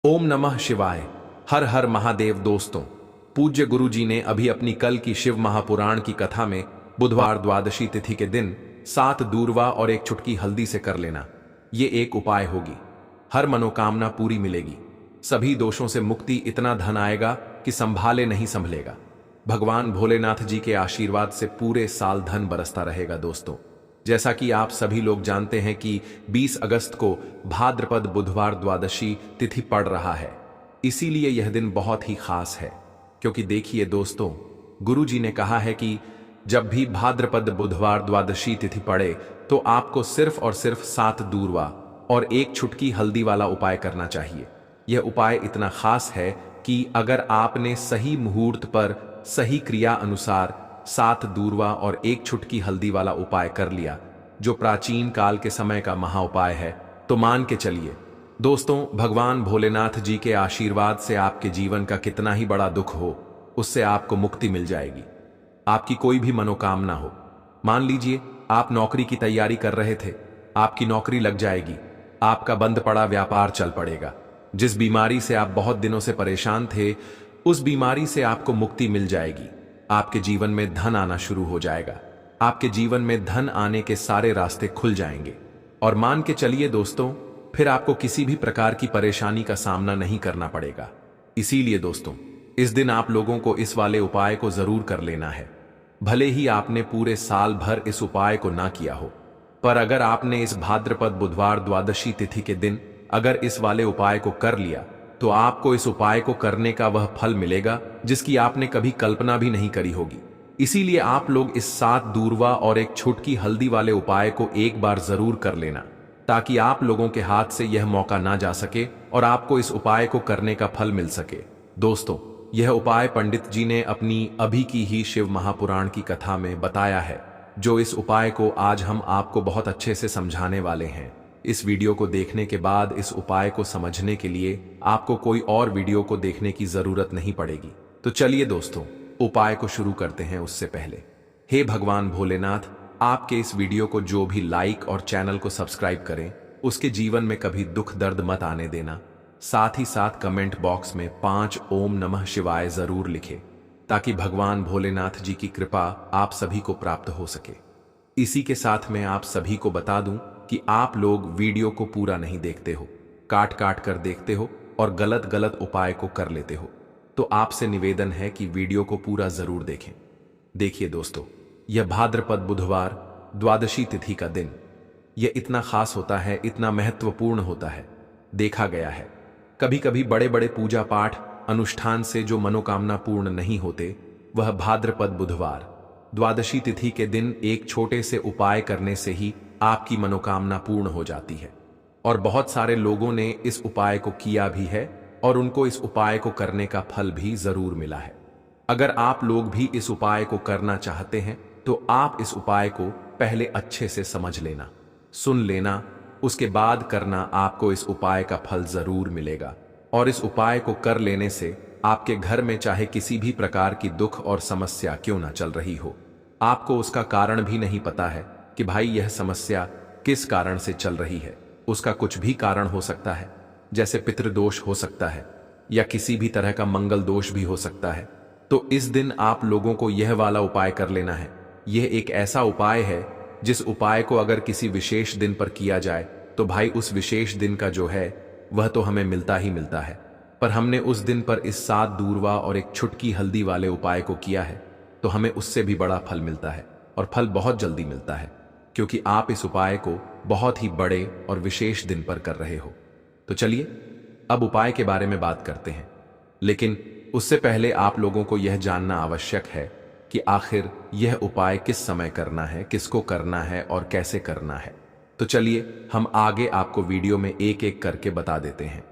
ओम नमः शिवाय। हर हर महादेव। दोस्तों, पूज्य गुरु जी ने अभी अपनी कल की शिव महापुराण की कथा में बुधवार द्वादशी तिथि के दिन 7 दूर्वा और एक चुटकी हल्दी से कर लेना, ये एक उपाय होगी। हर मनोकामना पूरी मिलेगी, सभी दोषों से मुक्ति, इतना धन आएगा कि संभाले नहीं संभलेगा। भगवान भोलेनाथ जी के आशीर्वाद से पूरे साल धन बरसता रहेगा। दोस्तों, जैसा कि आप सभी लोग जानते हैं कि 20 अगस्त को भाद्रपद बुधवार द्वादशी तिथि पड़ रहा है, इसीलिए यह दिन बहुत ही खास है। क्योंकि देखिए दोस्तों, गुरु जी ने कहा है कि जब भी भाद्रपद बुधवार द्वादशी तिथि पड़े तो आपको सिर्फ और सिर्फ 7 दूर्वा और एक चुटकी हल्दी वाला उपाय करना चाहिए। यह उपाय इतना खास है कि अगर आपने सही मुहूर्त पर सही क्रिया अनुसार 7 दूर्वा और एक चुटकी हल्दी वाला उपाय कर लिया, जो प्राचीन काल के समय का महा उपाय है, तो मान के चलिए दोस्तों, भगवान भोलेनाथ जी के आशीर्वाद से आपके जीवन का कितना ही बड़ा दुख हो, उससे आपको मुक्ति मिल जाएगी। आपकी कोई भी मनोकामना हो, मान लीजिए आप नौकरी की तैयारी कर रहे थे, आपकी नौकरी लग जाएगी, आपका बंद पड़ा व्यापार चल पड़ेगा, जिस बीमारी से आप बहुत दिनों से परेशान थे, उस बीमारी से आपको मुक्ति मिल जाएगी। आपके जीवन में धन आना शुरू हो जाएगा, आपके जीवन में धन आने के सारे रास्ते खुल जाएंगे। और मान के चलिए दोस्तों, फिर आपको किसी भी प्रकार की परेशानी का सामना नहीं करना पड़ेगा। इसीलिए दोस्तों, इस दिन आप लोगों को इस वाले उपाय को जरूर कर लेना है। भले ही आपने पूरे साल भर इस उपाय को ना किया हो, पर अगर आपने इस भाद्रपद बुधवार द्वादशी तिथि के दिन अगर इस वाले उपाय को कर लिया, तो आपको इस उपाय को करने का वह फल मिलेगा जिसकी आपने कभी कल्पना भी नहीं करी होगी। इसीलिए आप लोग इस 7 दूर्वा और एक चुटकी हल्दी वाले उपाय को एक बार जरूर कर लेना, ताकि आप लोगों के हाथ से यह मौका ना जा सके और आपको इस उपाय को करने का फल मिल सके। दोस्तों, यह उपाय पंडित जी ने अपनी अभी की ही शिव महापुराण की कथा में बताया है, जो इस उपाय को आज हम आपको बहुत अच्छे से समझाने वाले हैं। इस वीडियो को देखने के बाद इस उपाय को समझने के लिए आपको कोई और वीडियो को देखने की जरूरत नहीं पड़ेगी। तो चलिए दोस्तों, उपाय को शुरू करते हैं। उससे पहले, हे भगवान भोलेनाथ, आपके इस वीडियो को जो भी लाइक और चैनल को सब्सक्राइब करें, उसके जीवन में कभी दुख दर्द मत आने देना। साथ ही साथ कमेंट बॉक्स में 5 ओम नमः शिवाय जरूर लिखें, ताकि भगवान भोलेनाथ जी की कृपा आप सभी को प्राप्त हो सके। इसी के साथ मैं आप सभी को बता दूं कि आप लोग वीडियो को पूरा नहीं देखते हो, काट काट कर देखते हो और गलत गलत उपाय को कर लेते हो। तो आपसे निवेदन है कि वीडियो को पूरा जरूर देखें। देखिए दोस्तों, यह भाद्रपद बुधवार द्वादशी तिथि का दिन, यह इतना खास होता है, इतना महत्वपूर्ण होता है। देखा गया है कभी कभी बड़े बड़े पूजा पाठ अनुष्ठान से जो मनोकामना पूर्ण नहीं होते, वह भाद्रपद बुधवार द्वादशी तिथि के दिन एक छोटे से उपाय करने से ही आपकी मनोकामना पूर्ण हो जाती है। और बहुत सारे लोगों ने इस उपाय को किया भी है और उनको इस उपाय को करने का फल भी जरूर मिला है। अगर आप लोग भी इस उपाय को करना चाहते हैं, तो आप इस उपाय को पहले अच्छे से समझ लेना, सुन लेना, उसके बाद करना। आपको इस उपाय का फल जरूर मिलेगा। और इस उपाय को कर लेने से आपके घर में चाहे किसी भी प्रकार की दुख और समस्या क्यों ना चल रही हो, आपको उसका कारण भी नहीं पता है कि भाई यह समस्या किस कारण से चल रही है। उसका कुछ भी कारण हो सकता है, जैसे पितृदोष हो सकता है या किसी भी तरह का मंगल दोष भी हो सकता है। तो इस दिन आप लोगों को यह वाला उपाय कर लेना है। यह एक ऐसा उपाय है जिस उपाय को अगर किसी विशेष दिन पर किया जाए, तो भाई उस विशेष दिन का जो है वह तो हमें मिलता ही मिलता है। पर हमने उस दिन पर इस 7 दूर्वा और एक चुटकी हल्दी वाले उपाय को किया है, तो हमें उससे भी बड़ा फल मिलता है, और फल बहुत जल्दी मिलता है, क्योंकि आप इस उपाय को बहुत ही बड़े और विशेष दिन पर कर रहे हो। तो चलिए अब उपाय के बारे में बात करते हैं। लेकिन उससे पहले आप लोगों को यह जानना आवश्यक है कि आखिर यह उपाय किस समय करना है, किसको करना है और कैसे करना है। तो चलिए हम आगे आपको वीडियो में एक एक करके बता देते हैं।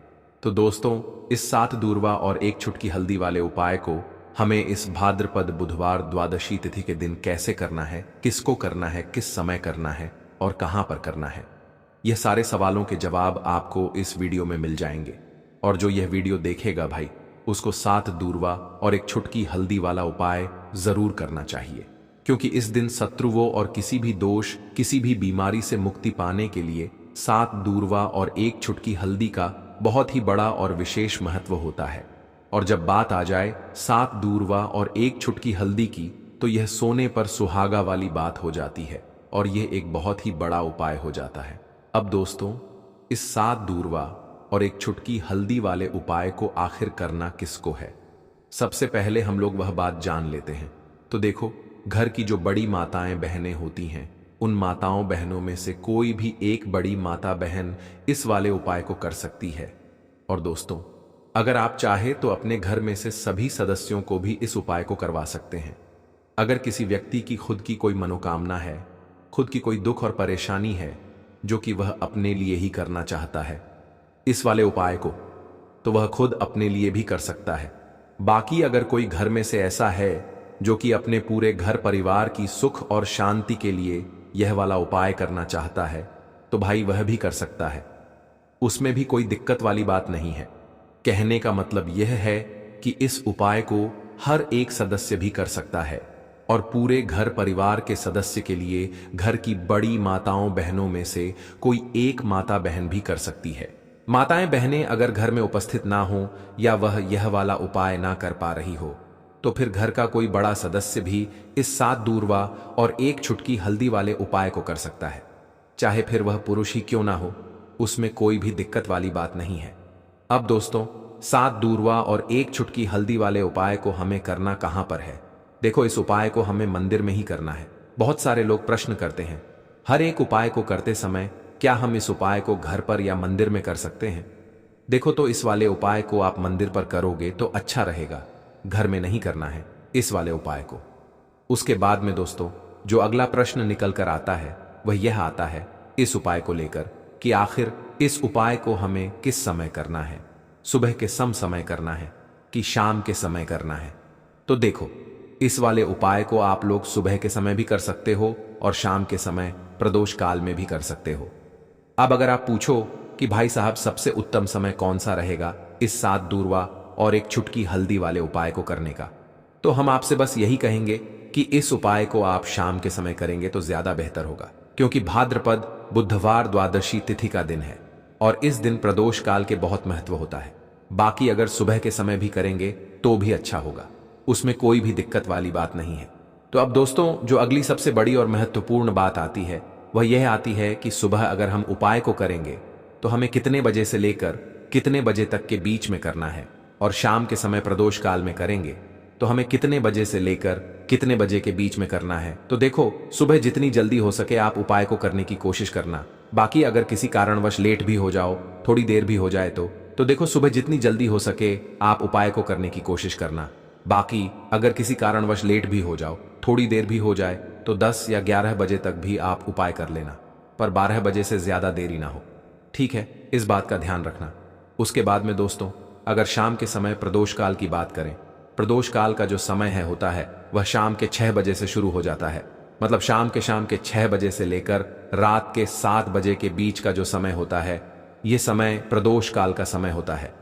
तो दोस्तों, इस 7 दूर्वा और एक चुटकी हल्दी वाले उपाय को हमें इस भाद्रपद बुधवार द्वादशी तिथि के दिन कैसे करना है, किसको करना है, किस समय करना है और कहां पर करना है, यह सारे सवालों के जवाब आपको इस वीडियो में मिल जाएंगे। और जो यह वीडियो देखेगा भाई, उसको 7 दूर्वा और एक चुटकी हल्दी वाला उपाय जरूर करना चाहिए, क्योंकि इस दिन शत्रुओं और किसी भी दोष, किसी भी बीमारी से मुक्ति पाने के लिए 7 दूर्वा और एक चुटकी हल्दी का बहुत ही बड़ा और विशेष महत्व होता है। और जब बात आ जाए 7 दूर्वा और 1 चुटकी हल्दी की, तो यह सोने पर सुहागा वाली बात हो जाती है और यह एक बहुत ही बड़ा उपाय हो जाता है। अब दोस्तों, इस 7 दूर्वा और 1 चुटकी हल्दी वाले उपाय को आखिर करना किसको है? सबसे पहले हम लोग वह बात जान लेते हैं। तो देखो, घर की जो बड़ी माताएं बहनें होती हैं, उन माताओं बहनों में से कोई भी एक बड़ी माता बहन इस वाले उपाय को कर सकती है। और दोस्तों, अगर आप चाहे तो अपने घर में से सभी सदस्यों को भी इस उपाय को करवा सकते हैं। अगर किसी व्यक्ति की खुद की कोई मनोकामना है, खुद की कोई दुख और परेशानी है जो कि वह अपने लिए ही करना चाहता है इस वाले उपाय को, तो वह खुद अपने लिए भी कर सकता है। बाकी अगर कोई घर में से ऐसा है जो कि अपने पूरे घर परिवार की सुख और शांति के लिए यह वाला उपाय करना चाहता है, तो भाई वह भी कर सकता है। उसमें भी कोई दिक्कत वाली बात नहीं है। कहने का मतलब यह है कि इस उपाय को हर एक सदस्य भी कर सकता है और पूरे घर परिवार के सदस्य के लिए घर की बड़ी माताओं बहनों में से कोई एक माता बहन भी कर सकती है। माताएं बहनें अगर घर में उपस्थित ना हो या वह यह वाला उपाय ना कर पा रही हो, तो फिर घर का कोई बड़ा सदस्य भी इस 7 दूर्वा और 1 चुटकी हल्दी वाले उपाय को कर सकता है। चाहे फिर वह पुरुष ही क्यों ना हो, उसमें कोई भी दिक्कत वाली बात नहीं है। अब दोस्तों, 7 दूर्वा और 1 चुटकी हल्दी वाले उपाय को हमें करना कहां पर है? देखो, इस उपाय को हमें मंदिर में ही करना है। बहुत सारे लोग प्रश्न करते हैं, हर एक उपाय को करते समय क्या हम इस उपाय को घर पर या मंदिर में कर सकते हैं? देखो, तो इस वाले उपाय को आप मंदिर पर करोगे तो अच्छा रहेगा, घर में नहीं करना है इस वाले उपाय को। उसके बाद में दोस्तों, जो अगला प्रश्न निकल कर आता है वह यह आता है इस उपाय को लेकर कि आखिर इस उपाय को हमें किस समय करना है? सुबह के समय करना है कि शाम के समय करना है? तो देखो, इस वाले उपाय को आप लोग सुबह के समय भी कर सकते हो और शाम के समय प्रदोष काल में भी कर सकते हो। अब अगर आप पूछो कि भाई साहब सबसे उत्तम समय कौन सा रहेगा इस 7 दूर्वा और 1 चुटकी हल्दी वाले उपाय को करने का, तो हम आपसे बस यही कहेंगे कि इस उपाय को आप शाम के समय करेंगे तो ज्यादा बेहतर होगा, क्योंकि भाद्रपद बुधवार द्वादशी तिथि का दिन है और इस दिन प्रदोष काल के बहुत महत्व होता है। बाकी अगर सुबह के समय भी करेंगे तो भी अच्छा होगा, उसमें कोई भी दिक्कत वाली बात नहीं है। तो अब दोस्तों, जो अगली सबसे बड़ी और महत्वपूर्ण बात आती है वह यह आती है कि सुबह अगर हम उपाय को करेंगे तो हमें कितने बजे से लेकर कितने बजे तक के बीच में करना है, और शाम के समय प्रदोष काल में करेंगे तो हमें कितने बजे से लेकर कितने बजे के बीच में करना है। तो देखो, सुबह जितनी जल्दी हो सके आप उपाय को करने की कोशिश करना। बाकी अगर किसी कारणवश लेट भी हो जाओ, थोड़ी देर भी हो जाए तो देखो, सुबह जितनी जल्दी हो सके आप उपाय को करने की कोशिश करना। बाकी अगर किसी कारणवश लेट भी हो जाओ, थोड़ी देर भी हो जाए, तो 10 या 11 बजे तक भी आप उपाय कर लेना, पर 12 बजे से ज्यादा देरी ना हो। ठीक है, इस बात का ध्यान रखना। उसके बाद में दोस्तों, अगर शाम के समय प्रदोष काल की बात करें, प्रदोष काल का जो समय है होता है वह शाम के 6 बजे से शुरू हो जाता है। मतलब शाम के 6 बजे से लेकर रात के 7 बजे के बीच का जो समय होता है, यह समय प्रदोष काल का समय होता है।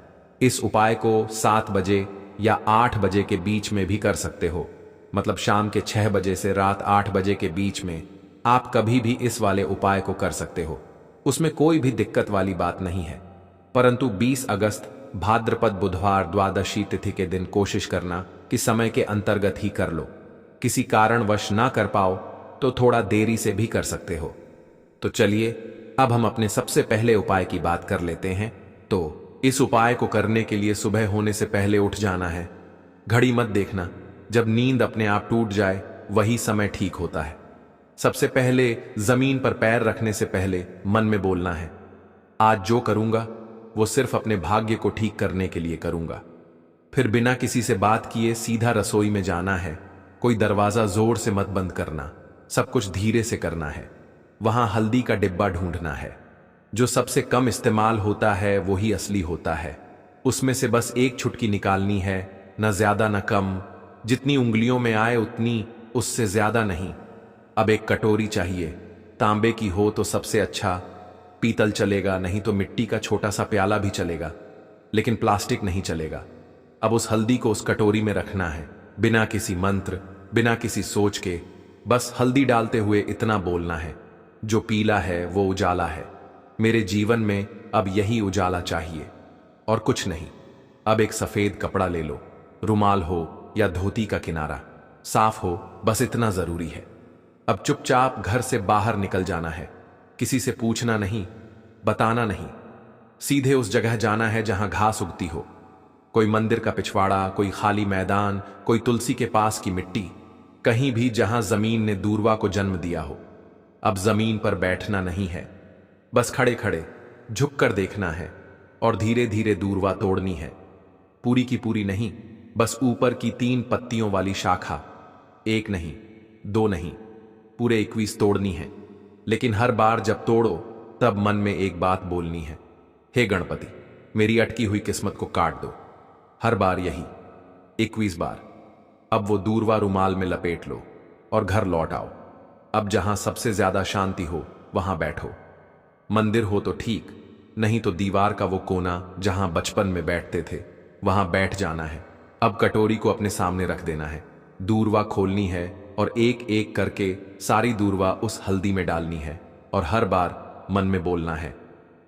इस उपाय को 7 बजे या 8 बजे के बीच में भी कर सकते हो। मतलब शाम के 6 बजे से रात 8 बजे के बीच में आप कभी भी इस वाले उपाय को कर सकते हो, उसमें कोई भी दिक्कत वाली बात नहीं है। परंतु 20 अगस्त भाद्रपद बुधवार द्वादशी तिथि के दिन कोशिश करना कि समय के अंतर्गत ही कर लो। किसी कारणवश ना कर पाओ तो थोड़ा देरी से भी कर सकते हो। तो चलिए, अब हम अपने सबसे पहले उपाय की बात कर लेते हैं। तो इस उपाय को करने के लिए सुबह होने से पहले उठ जाना है। घड़ी मत देखना, जब नींद अपने आप टूट जाए वही समय ठीक होता है। सबसे पहले जमीन पर पैर रखने से पहले मन में बोलना है, आज जो करूंगा वो सिर्फ अपने भाग्य को ठीक करने के लिए करूंगा। फिर बिना किसी से बात किए सीधा रसोई में जाना है। कोई दरवाजा जोर से मत बंद करना, सब कुछ धीरे से करना है। वहां हल्दी का डिब्बा ढूंढना है। जो सबसे कम इस्तेमाल होता है वही असली होता है। उसमें से बस 1 चुटकी निकालनी है, न ज्यादा न कम, जितनी उंगलियों में आए उतनी, उससे ज्यादा नहीं। अब एक कटोरी चाहिए, तांबे की हो तो सबसे अच्छा, पीतल चलेगा, नहीं तो मिट्टी का छोटा सा प्याला भी चलेगा, लेकिन प्लास्टिक नहीं चलेगा। अब उस हल्दी को उस कटोरी में रखना है, बिना किसी मंत्र, बिना किसी सोच के, बस हल्दी डालते हुए इतना बोलना है, जो पीला है वो उजाला है, मेरे जीवन में अब यही उजाला चाहिए। और कुछ नहीं। अब एक सफेद कपड़ा ले लो, रुमाल हो या धोती का किनारा, साफ हो, बस इतना जरूरी है। अब चुपचाप घर से बाहर निकल जाना है। किसी से पूछना नहीं, बताना नहीं। सीधे उस जगह जाना है जहां घास उगती हो, कोई मंदिर का पिछवाड़ा, कोई खाली मैदान, कोई तुलसी के पास की मिट्टी, कहीं भी जहां जमीन ने दूरवा को जन्म दिया हो। अब जमीन पर बैठना नहीं है, बस खड़े खड़े झुककर देखना है और धीरे धीरे दूरवा तोड़नी है। पूरी की पूरी नहीं, बस ऊपर की 3 पत्तियों वाली शाखा, 1 नहीं, 2 नहीं, पूरे 21 तोड़नी है। लेकिन हर बार जब तोड़ो तब मन में एक बात बोलनी है, हे गणपति, मेरी अटकी हुई किस्मत को काट दो। हर बार यही 21 बार। अब वो दूरवा रुमाल में लपेट लो और घर लौट आओ। अब जहां सबसे ज्यादा शांति हो वहां बैठो। मंदिर हो तो ठीक, नहीं तो दीवार का वो कोना जहां बचपन में बैठते थे वहां बैठ जाना है। अब कटोरी को अपने सामने रख देना है, दूरवा खोलनी है और एक एक करके सारी दूरवा उस हल्दी में डालनी है और हर बार मन में बोलना है,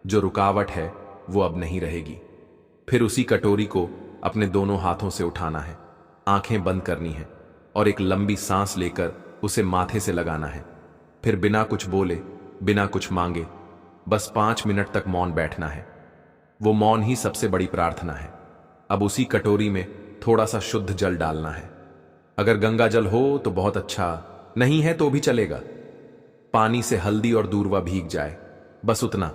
जो रुकावट है वो अब नहीं रहेगी। फिर उसी कटोरी को अपने दोनों हाथों से उठाना है, आंखें बंद करनी है और एक लंबी सांस लेकर उसे माथे से लगाना है। फिर बिना कुछ बोले, बिना कुछ मांगे, बस 5 मिनट तक मौन बैठना है। वो मौन ही सबसे बड़ी प्रार्थना है। अब उसी कटोरी में थोड़ा सा शुद्ध जल डालना है। अगर गंगा जल हो तो बहुत अच्छा, नहीं है तो भी चलेगा। पानी से हल्दी और दूरवा भीग जाए, बस उतना।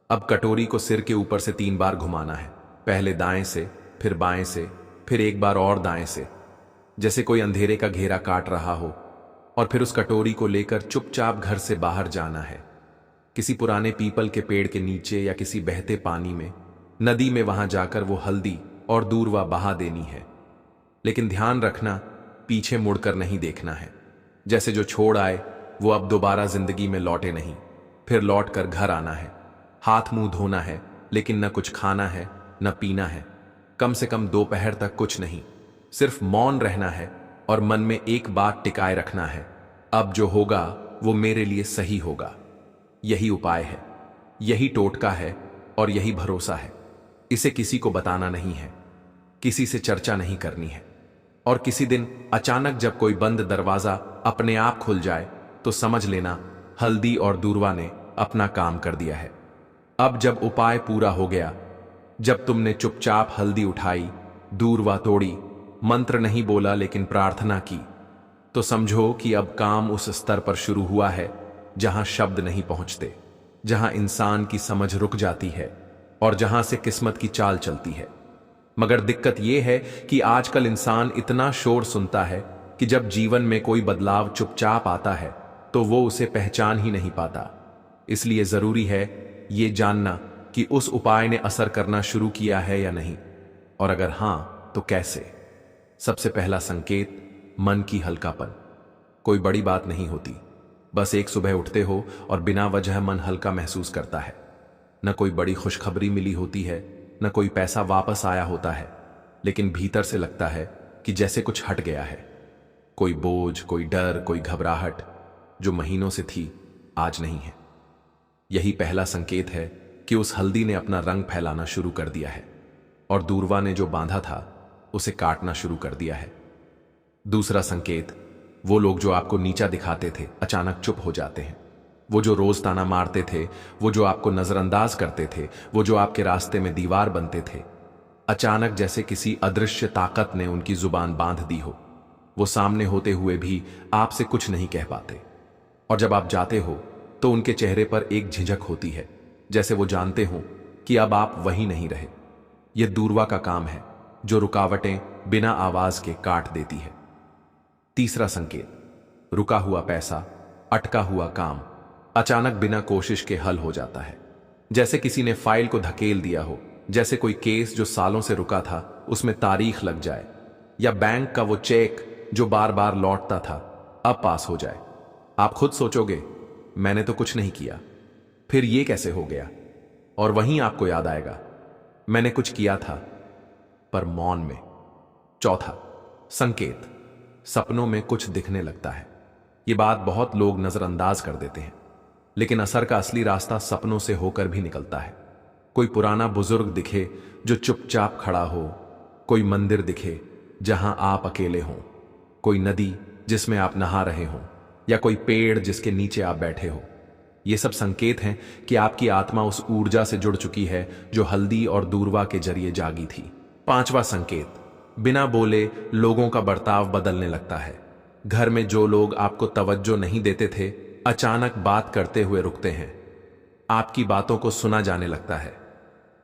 अब कटोरी को सिर के ऊपर से 3 बार घुमाना है, पहले दाएं से, फिर बाएं से, फिर एक बार और दाएं से, जैसे कोई अंधेरे का घेरा काट रहा हो। और फिर उस कटोरी को लेकर चुपचाप घर से बाहर जाना है, किसी पुराने पीपल के पेड़ के नीचे या किसी बहते पानी में, नदी में, वहां जाकर वो हल्दी और दूरवा बहा देनी है। लेकिन ध्यान रखना, पीछे मुड़कर नहीं देखना है। जैसे जो छोड़ आए वो अब दोबारा जिंदगी में लौटे नहीं। फिर लौट कर घर आना है, हाथ मुंह धोना है, लेकिन न कुछ खाना है न पीना है। कम से कम दोपहर तक कुछ नहीं, सिर्फ मौन रहना है और मन में एक बात टिकाए रखना है, अब जो होगा वो मेरे लिए सही होगा। यही उपाय है, यही टोटका है और यही भरोसा है। इसे किसी को बताना नहीं है, किसी से चर्चा नहीं करनी है। और किसी दिन अचानक जब कोई बंद दरवाजा अपने आप खुल जाए तो समझ लेना हल्दी और दूरवा ने अपना काम कर दिया है। अब जब उपाय पूरा हो गया, जब तुमने चुपचाप हल्दी उठाई, दूरवा तोड़ी, मंत्र नहीं बोला लेकिन प्रार्थना की, तो समझो कि अब काम उस स्तर पर शुरू हुआ है जहां शब्द नहीं पहुंचते, जहां इंसान की समझ रुक जाती है और जहां से किस्मत की चाल चलती है। मगर दिक्कत यह है कि आजकल इंसान इतना शोर सुनता है कि जब जीवन में कोई बदलाव चुपचाप आता है तो वो उसे पहचान ही नहीं पाता। इसलिए जरूरी है ये जानना कि उस उपाय ने असर करना शुरू किया है या नहीं, और अगर हां तो कैसे। सबसे पहला संकेत, मन की हल्कापन। कोई बड़ी बात नहीं होती, बस एक सुबह उठते हो और बिना वजह मन हल्का महसूस करता है। न कोई बड़ी खुशखबरी मिली होती है, न कोई पैसा वापस आया होता है, लेकिन भीतर से लगता है कि जैसे कुछ हट गया है। कोई बोझ, कोई डर, कोई घबराहट जो महीनों से थी आज नहीं है। यही पहला संकेत है कि उस हल्दी ने अपना रंग फैलाना शुरू कर दिया है और दूरवा ने जो बांधा था उसे काटना शुरू कर दिया है। दूसरा संकेत, वो लोग जो आपको नीचा दिखाते थे अचानक चुप हो जाते हैं। वो जो रोज ताना मारते थे, वो जो आपको नजरअंदाज करते थे, वो जो आपके रास्ते में दीवार बनते थे, अचानक जैसे किसी अदृश्य ताकत ने उनकी जुबान बांध दी हो। वो सामने होते हुए भी आपसे कुछ नहीं कह पाते, और जब आप जाते हो तो उनके चेहरे पर एक झिझक होती है, जैसे वो जानते हो कि अब आप वहीं नहीं रहे। यह दूरवा का काम है जो रुकावटें बिना आवाज के काट देती है। तीसरा संकेत, रुका हुआ पैसा, अटका हुआ काम अचानक बिना कोशिश के हल हो जाता है। जैसे किसी ने फाइल को धकेल दिया हो, जैसे कोई केस जो सालों से रुका था उसमें तारीख लग जाए, या बैंक का वो चेक जो बार बार लौटता था अब पास हो जाए। आप खुद सोचोगे मैंने तो कुछ नहीं किया, फिर ये कैसे हो गया? और वहीं आपको याद आएगा मैंने कुछ किया था, पर मौन में। चौथा संकेत, सपनों में कुछ दिखने लगता है। ये बात बहुत लोग नजरअंदाज कर देते हैं, लेकिन असर का असली रास्ता सपनों से होकर भी निकलता है। कोई पुराना बुजुर्ग दिखे जो चुपचाप खड़ा हो, कोई मंदिर दिखे जहां आप अकेले हों, कोई नदी जिसमें आप नहा रहे हों, या कोई पेड़ जिसके नीचे आप बैठे हो। ये सब संकेत हैं कि आपकी आत्मा उस ऊर्जा से जुड़ चुकी है जो हल्दी और दूर्वा के जरिए जागी थी। पांचवा संकेत, बिना बोले लोगों का बर्ताव बदलने लगता है। घर में जो लोग आपको तवज्जो नहीं देते थे, अचानक बात करते हुए रुकते हैं। आपकी बातों को सुना जाने लगता है।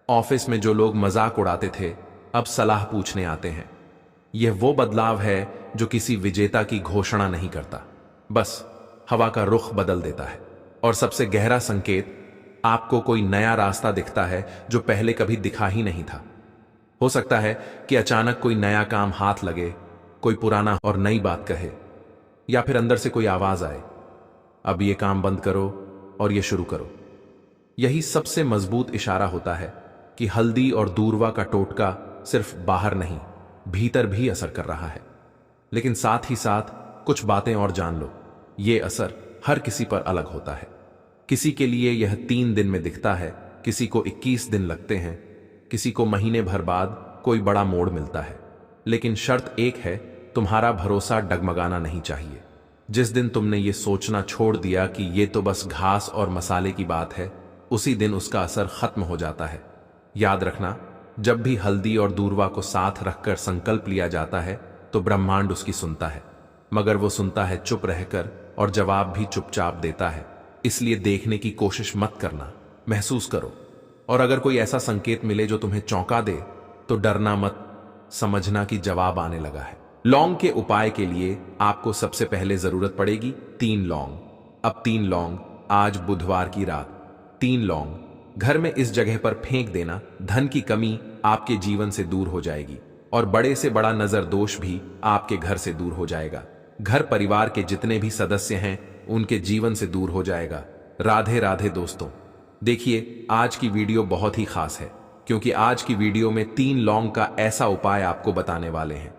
ऑफिस में जो लोग मजाक उड़ाते थे, अब सलाह पूछने आते हैं। यह वो बदलाव है जो किसी विजेता की घोषणा नहीं करता, बस हवा का रुख बदल देता है। और सबसे गहरा संकेत, आपको कोई नया रास्ता दिखता है जो पहले कभी दिखा ही नहीं था। हो सकता है कि अचानक कोई नया काम हाथ लगे, कोई पुराना और नई बात कहे, या फिर अंदर से कोई आवाज आए, अब ये काम बंद करो और ये शुरू करो। यही सबसे मजबूत इशारा होता है कि हल्दी और दूर्वा का टोटका सिर्फ बाहर नहीं, भीतर भी असर कर रहा है। लेकिन साथ ही साथ कुछ बातें और जान लो, ये असर हर किसी पर अलग होता है। किसी के लिए यह 3 दिन में दिखता है, किसी को 21 दिन लगते हैं, किसी को महीने भर बाद कोई बड़ा मोड़ मिलता है। लेकिन शर्त एक है, तुम्हारा भरोसा डगमगाना नहीं चाहिए। जिस दिन तुमने ये सोचना छोड़ दिया कि ये तो बस घास और मसाले की बात है, उसी दिन उसका असर खत्म हो जाता है। याद रखना, जब भी हल्दी और दूर्वा को साथ रखकर संकल्प लिया जाता है तो ब्रह्मांड उसकी सुनता है, मगर वो सुनता है चुप रहकर और जवाब भी चुपचाप देता है। इसलिए देखने की कोशिश मत करना, महसूस करो। और अगर कोई ऐसा संकेत मिले जो तुम्हें चौंका दे तो डरना मत, समझना कि जवाब आने लगा है। लौंग के उपाय के लिए आपको सबसे पहले जरूरत पड़ेगी 3 लौंग। अब 3 लौंग, आज बुधवार की रात 3 लौंग घर में इस जगह पर फेंक देना। धन की कमी आपके जीवन से दूर हो जाएगी और बड़े से बड़ा नजर दोष भी आपके घर से दूर हो जाएगा। घर परिवार के जितने भी सदस्य हैं उनके जीवन से दूर हो जाएगा। राधे राधे दोस्तों। देखिए, आज की वीडियो बहुत ही खास है क्योंकि आज की वीडियो में 3 लौंग का ऐसा उपाय आपको बताने वाले हैं।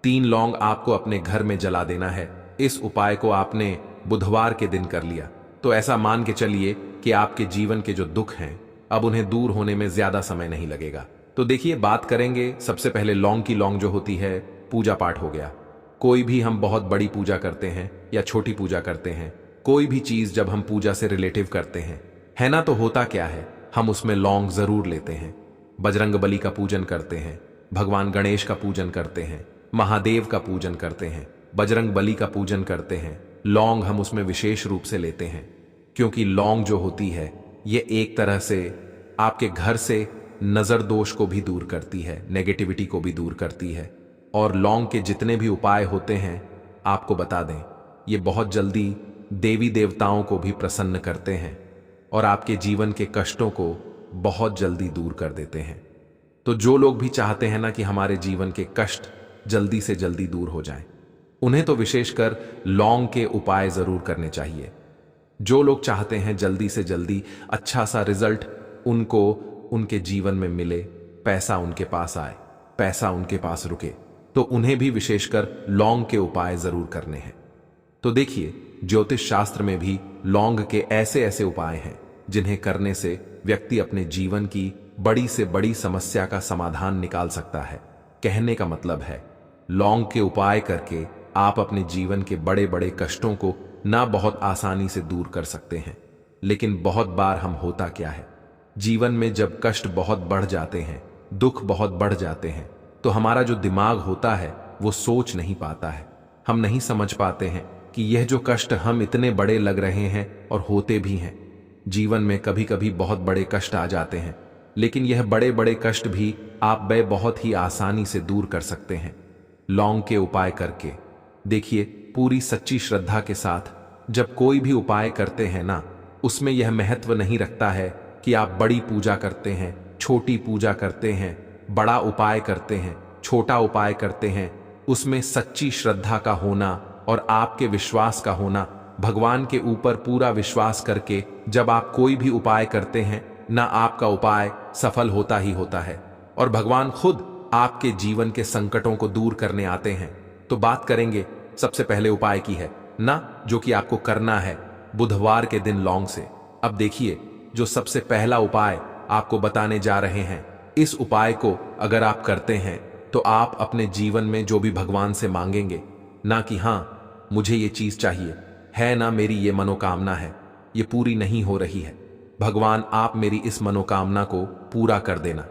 3 लौंग आपको अपने घर में जला देना है। इस उपाय को आपने बुधवार के दिन कर लिया तो ऐसा मान के चलिए कि आपके जीवन के जो दुख हैं अब उन्हें दूर होने में ज्यादा समय नहीं लगेगा। तो देखिए, बात करेंगे सबसे पहले लौंग की। लौंग जो होती है, पूजा पाठ हो गया। कोई भी हम बहुत बड़ी पूजा करते हैं या छोटी पूजा करते हैं, कोई भी चीज जब हम पूजा से रिलेटिव करते हैं, है ना, तो होता क्या है, हम उसमें लौंग जरूर लेते हैं। बजरंग बली का पूजन करते हैं, भगवान गणेश का पूजन करते हैं, महादेव का पूजन करते हैं, बजरंग बली का पूजन करते हैं। लौंग हम उसमें विशेष रूप से लेते हैं क्योंकि लौंग जो होती है ये एक तरह से आपके घर से नजर दोष को भी दूर करती है, नेगेटिविटी को भी दूर करती है। और लौंग के जितने भी उपाय होते हैं, आपको बता दें, ये बहुत जल्दी देवी देवताओं को भी प्रसन्न करते हैं और आपके जीवन के कष्टों को बहुत जल्दी दूर कर देते हैं। तो जो लोग भी चाहते हैं ना कि हमारे जीवन के कष्ट जल्दी से जल्दी दूर हो जाएं, उन्हें तो विशेषकर लौंग के उपाय जरूर करने चाहिए। जो लोग चाहते हैं जल्दी से जल्दी अच्छा सा रिजल्ट उनको उनके जीवन में मिले, पैसा उनके पास आए, पैसा उनके पास रुके, तो उन्हें भी विशेषकर लौंग के उपाय जरूर करने हैं। तो देखिए, ज्योतिष शास्त्र में भी लौंग के ऐसे ऐसे उपाय हैं जिन्हें करने से व्यक्ति अपने जीवन की बड़ी से बड़ी समस्या का समाधान निकाल सकता है। कहने का मतलब है, लौंग के उपाय करके आप अपने जीवन के बड़े बड़े कष्टों को ना बहुत आसानी से दूर कर सकते हैं। लेकिन बहुत बार हम होता क्या है, जीवन में जब कष्ट बहुत बढ़ जाते हैं, दुख बहुत बढ़ जाते हैं, तो हमारा जो दिमाग होता है वो सोच नहीं पाता है। हम नहीं समझ पाते हैं कि यह जो कष्ट हम इतने बड़े लग रहे हैं और होते भी हैं। जीवन में कभी कभी बहुत बड़े कष्ट आ जाते हैं, लेकिन यह बड़े बड़े कष्ट भी आप बहुत ही आसानी से दूर कर सकते हैं लौंग के उपाय करके। देखिए, पूरी सच्ची श्रद्धा के साथ जब कोई भी उपाय करते हैं ना, उसमें यह महत्व नहीं रखता है कि आप बड़ी पूजा करते हैं, छोटी पूजा करते हैं, बड़ा उपाय करते हैं, छोटा उपाय करते हैं। उसमें सच्ची श्रद्धा का होना और आपके विश्वास का होना, भगवान के ऊपर पूरा विश्वास करके जब आप कोई भी उपाय करते हैं ना, आपका उपाय सफल होता ही होता है और भगवान खुद आपके जीवन के संकटों को दूर करने आते हैं। तो बात करेंगे सबसे पहले उपाय की है ना, जो कि आपको करना है बुधवार के दिन लौंग से। अब देखिए, जो सबसे पहला उपाय आपको बताने जा रहे हैं। इस उपाय को अगर आप करते हैं तो आप अपने जीवन में जो भी भगवान से मांगेंगे, ना कि हाँ मुझे ये चीज चाहिए है, ना मेरी ये मनोकामना है, ये पूरी नहीं हो रही है, भगवान आप मेरी इस मनोकामना को पूरा कर देना।